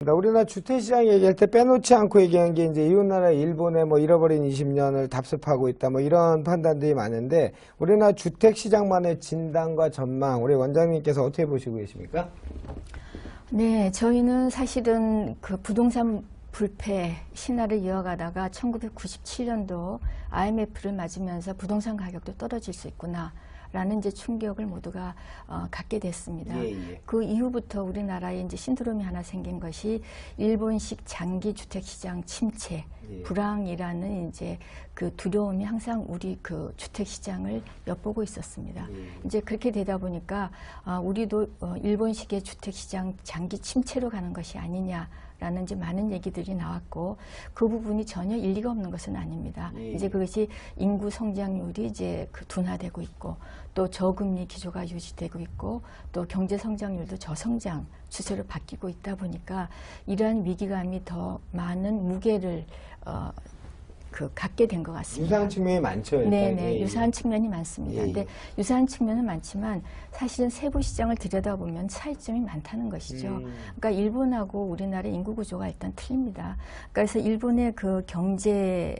우리나라 주택시장 얘기할 때 빼놓지 않고 얘기한 게 이제 이웃나라 일본의 뭐 잃어버린 20년을 답습하고 있다 뭐 이런 판단들이 많은데 우리나라 주택시장만의 진단과 전망 우리 원장님께서 어떻게 보시고 계십니까? 네, 저희는 사실은 그 부동산 불패 신화를 이어가다가 1997년도 IMF를 맞으면서 부동산 가격도 떨어질 수 있구나. 라는 이제 충격을 모두가 갖게 됐습니다. 그 이후부터 우리나라에 이제 신드롬이 하나 생긴 것이 일본식 장기 주택 시장 침체, 불황이라는 이제 그 두려움이 항상 우리 그 주택 시장을 엿보고 있었습니다. 이제 그렇게 되다 보니까 우리도 일본식의 주택 시장 장기 침체로 가는 것이 아니냐. 라는 이제 많은 얘기들이 나왔고 그 부분이 전혀 일리가 없는 것은 아닙니다. 이제 그것이 인구 성장률이 이제 그 둔화되고 있고 또 저금리 기조가 유지되고 있고 또 경제 성장률도 저성장 추세로 바뀌고 있다 보니까 이러한 위기감이 더 많은 무게를 갖게 된 것 같습니다. 유사한 측면이 많죠. 네네, 유사한 측면이 많습니다. 근데 유사한 측면은 많지만 사실은 세부 시장을 들여다보면 차이점이 많다는 것이죠. 그러니까 일본하고 우리나라의 인구 구조가 일단 틀립니다. 그래서 일본의 그 경제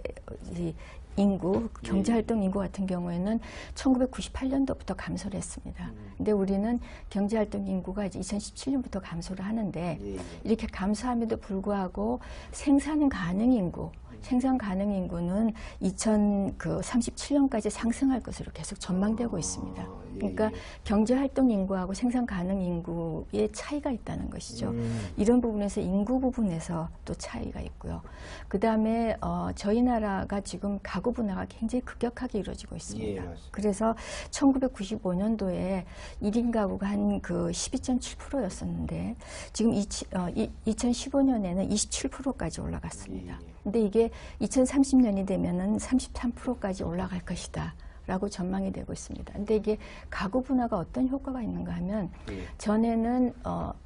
인구, 경제활동 인구 같은 경우에는 1998년도부터 감소를 했습니다. 근데 우리는 경제활동 인구가 이제 2017년부터 감소를 하는데 이렇게 감소함에도 불구하고 생산 가능 인구는 2037년까지 상승할 것으로 계속 전망되고 있습니다. 그러니까 경제활동 인구하고 생산 가능 인구의 차이가 있다는 것이죠. 이런 부분에서 인구 부분에서 또 차이가 있고요. 그 다음에 저희 나라가 지금 가구 분화가 굉장히 급격하게 이루어지고 있습니다. 그래서 1995년도에 1인 가구가 한 그 12.7%였었는데 지금 2015년에는 27%까지 올라갔습니다. 근데 이게 2030년이 되면은 33%까지 올라갈 것이다. 라고 전망이 되고 있습니다. 근데 이게 가구 분화가 어떤 효과가 있는가 하면 전에는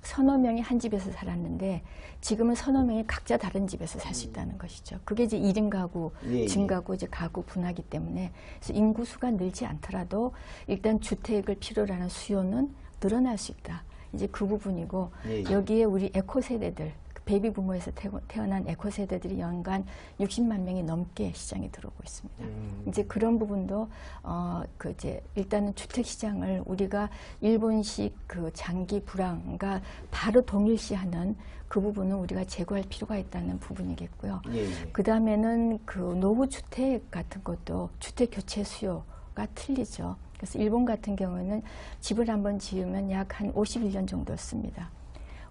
서너 명이 한 집에서 살았는데 지금은 서너 명이 각자 다른 집에서 살 수 있다는 것이죠. 그게 이제 1인 가구 증가고 이제 가구 분화기 때문에 그래서 인구수가 늘지 않더라도 일단 주택을 필요로 하는 수요는 늘어날 수 있다. 이제 그 부분이고 여기에 우리 에코 세대들 베이비 부모에서 태어난 에코 세대들이 연간 60만 명이 넘게 시장에 들어오고 있습니다. 이제 그런 부분도 이제 일단은 주택 시장을 우리가 일본식 그 장기 불황과 바로 동일시하는 그 부분은 우리가 제고할 필요가 있다는 부분이겠고요. 그 다음에는 그 노후 주택 같은 것도 주택 교체 수요가 틀리죠. 그래서 일본 같은 경우는 집을 한번 지으면 약 한 51년 정도 씁니다.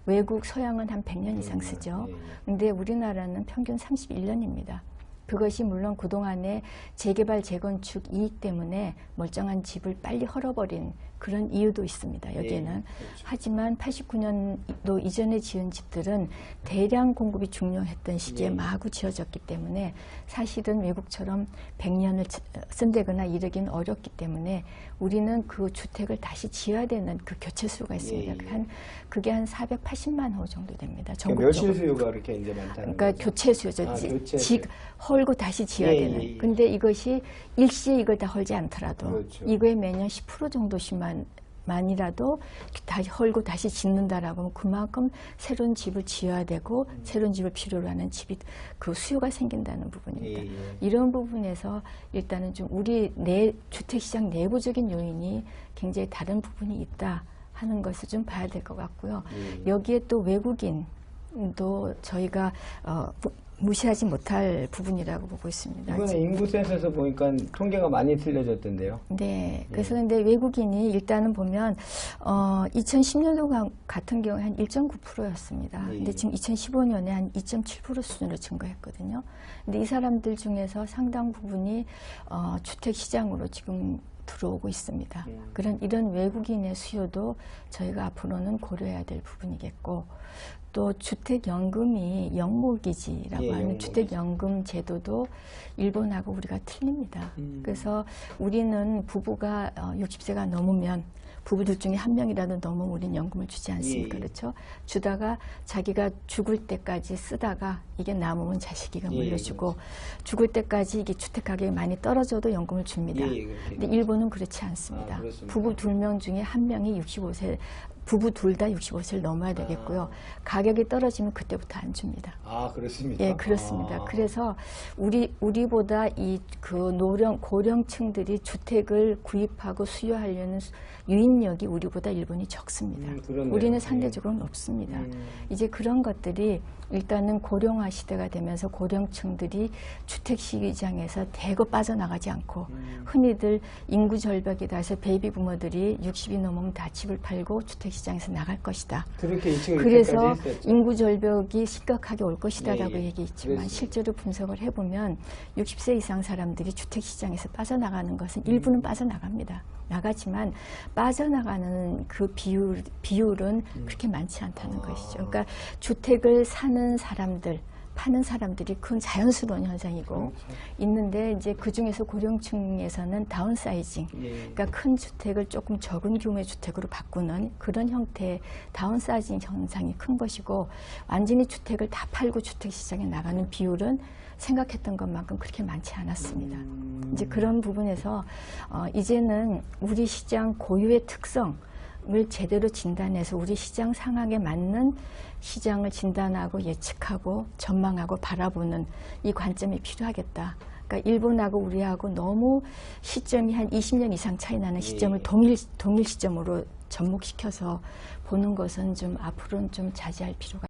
외국 서양은 한 100년 이상 쓰죠. 근데 우리나라는 평균 31년입니다. 그것이 물론 그동안의 재개발, 재건축 이익 때문에 멀쩡한 집을 빨리 헐어버린 그런 이유도 있습니다. 여기에는. 하지만 89년도 이전에 지은 집들은 대량 공급이 중요했던 시기에 마구 지어졌기 때문에 사실은 외국처럼 100년을 쓴다거나 이르기는 어렵기 때문에 우리는 그 주택을 다시 지어야 되는 그 교체 수요가 있습니다. 그게 한 480만 호 정도 됩니다. 멸실 수요가 그렇게 이제 많다는 그러니까 거죠? 교체 수요죠. 헐고 다시 지어야 되는. 근데 이것이 일시에 이걸 다 헐지 않더라도 이거에 매년 10% 정도씩만이라도 다시 헐고 다시 짓는다라고 하면 그만큼 새로운 집을 지어야 되고 새로운 집을 필요로 하는 집이 그 수요가 생긴다는 부분입니다. 이런 부분에서 일단은 좀 우리 주택시장 내부적인 요인이 굉장히 다른 부분이 있다 하는 것을 좀 봐야 될 것 같고요. 여기에 또 외국인도 저희가 무시하지 못할 부분이라고 보고 있습니다. 이번에 인구 센서에서 보니까 통계가 많이 틀려졌던데요. 네. 그래서 근데 외국인이 일단은 보면 2010년도 같은 경우에 한 1.9%였습니다. 근데 지금 2015년에 한 2.7% 수준으로 증가했거든요. 근데 이 사람들 중에서 상당 부분이 주택 시장으로 지금 들어오고 있습니다. 이런 외국인의 수요도 저희가 앞으로는 고려해야 될 부분이겠고 또 주택연금이 영목이지라고 하는 주택연금 제도도 일본하고 우리가 틀립니다. 그래서 우리는 부부가 60세가 넘으면 부부들 중에 한 명이라도 넘으면 우리는 연금을 주지 않습니까? 그렇죠? 주다가 자기가 죽을 때까지 쓰다가 이게 남으면 자식이가 물려주고 죽을 때까지 이게 주택 가격이 많이 떨어져도 연금을 줍니다. 근데 일본은 그렇지 않습니다. 부부 2명 중에 한 명이 65세 부부 둘 다 65세를 넘어야 되겠고요. 가격이 떨어지면 그때부터 안 줍니다. 아, 그렇습니까? 예, 그렇습니다. 그래서 우리보다 그 고령층들이 주택을 구입하고 수요하려는 유인력이 우리보다 일본이 적습니다. 그렇네요. 우리는 상대적으로 높습니다. 이제 그런 것들이 일단은 고령화 시대가 되면서 고령층들이 주택 시장에서 대거 빠져나가지 않고 흔히들 인구 절벽이다 해서 베이비 부모들이 60이 넘으면 다 집을 팔고 주택 시장에서 나갈 것이다. 그렇게 예측을 그래서 이때까지 했었죠. 인구 절벽이 심각하게 올 것이다라고 예, 예. 얘기했지만 그랬습니다. 실제로 분석을 해보면 60세 이상 사람들이 주택 시장에서 빠져나가는 것은 일부는 빠져나갑니다. 나가지만 빠져나가는 그 비율은 그렇게 많지 않다는 것이죠. 그러니까 주택을 사는 사람들, 파는 사람들이 그건 자연스러운 현상이고 그렇죠. 있는데 이제 그 중에서 고령층에서는 다운사이징, 예. 그러니까 큰 주택을 조금 적은 규모의 주택으로 바꾸는 그런 형태의 다운사이징 현상이 큰 것이고 완전히 주택을 다 팔고 주택 시장에 나가는 비율은 생각했던 것만큼 그렇게 많지 않았습니다. 이제 그런 부분에서 이제는 우리 시장 고유의 특성을 제대로 진단해서 우리 시장 상황에 맞는 시장을 진단하고 예측하고 전망하고 바라보는 이 관점이 필요하겠다. 그러니까 일본하고 우리하고 너무 시점이 한 20년 이상 차이 나는 시점을 동일 시점으로 접목시켜서 보는 것은 좀 앞으로는 좀 자제할 필요가